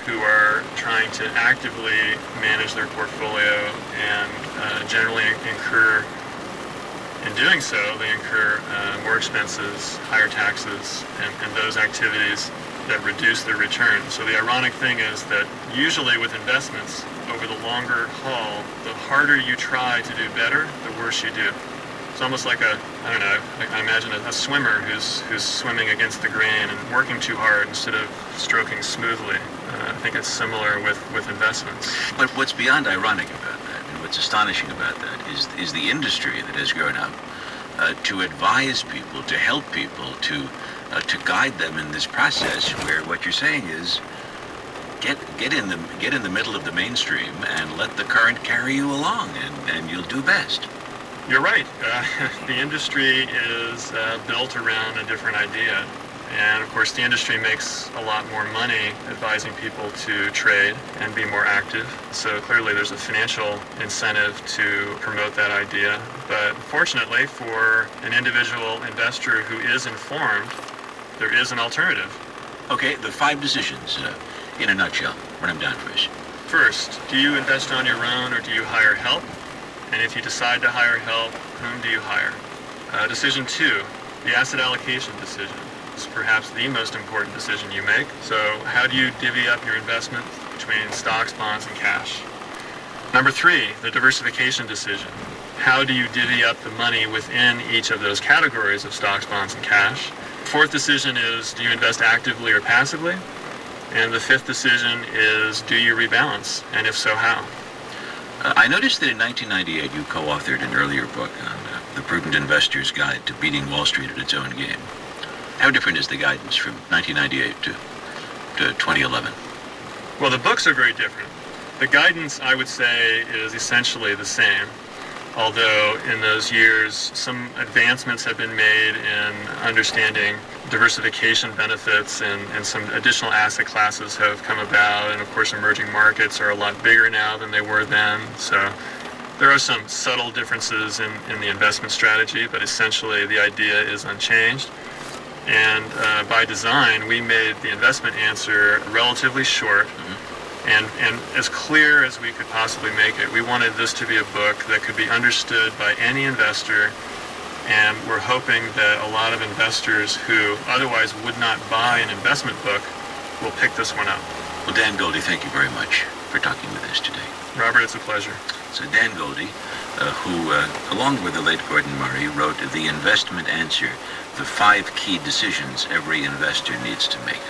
who are trying to actively manage their portfolio and generally incur, in doing so, they incur more expenses, higher taxes, and those activities that reduce their return. So the ironic thing is that usually with investments, over the longer haul, the harder you try to do better, the worse you do. It's almost like I imagine a swimmer who's swimming against the grain and working too hard instead of stroking smoothly. I think it's similar with investments. But what's beyond ironic about that, and what's astonishing about that, is the industry that has grown up to advise people, to help people, to guide them in this process, where what you're saying is get in the middle of the mainstream and let the current carry you along, and you'll do best. You're right. The industry is built around a different idea. And of course, the industry makes a lot more money advising people to trade and be more active. So clearly there's a financial incentive to promote that idea. But fortunately for an individual investor who is informed, there is an alternative. Okay, the 5 decisions, in a nutshell. Run them down for us. First, do you invest on your own or do you hire help? And if you decide to hire help, whom do you hire? Decision 2, the asset allocation decision. It's perhaps the most important decision you make. So how do you divvy up your investment between stocks, bonds, and cash? Number 3, the diversification decision. How do you divvy up the money within each of those categories of stocks, bonds, and cash? 4th decision is, do you invest actively or passively? And the 5th decision is, do you rebalance? And if so, how? I noticed that in 1998 you co-authored an earlier book on The Prudent Investor's Guide to Beating Wall Street at its Own Game. How different is the guidance from 1998 to 2011? Well, the books are very different. The guidance, I would say, is essentially the same, although in those years some advancements have been made in understanding diversification benefits and some additional asset classes have come about, and of course emerging markets are a lot bigger now than they were then. So there are some subtle differences in the investment strategy, but essentially the idea is unchanged. And by design, we made the investment answer relatively short and as clear as we could possibly make it. We wanted this to be a book that could be understood by any investor, and we're hoping that a lot of investors who otherwise would not buy an investment book will pick this one up. Well, Dan Goldie, thank you very much for talking with us today. Robert, it's a pleasure. So Dan Goldie, who, along with the late Gordon Murray, wrote The Investment Answer, the 5 key decisions every investor needs to make.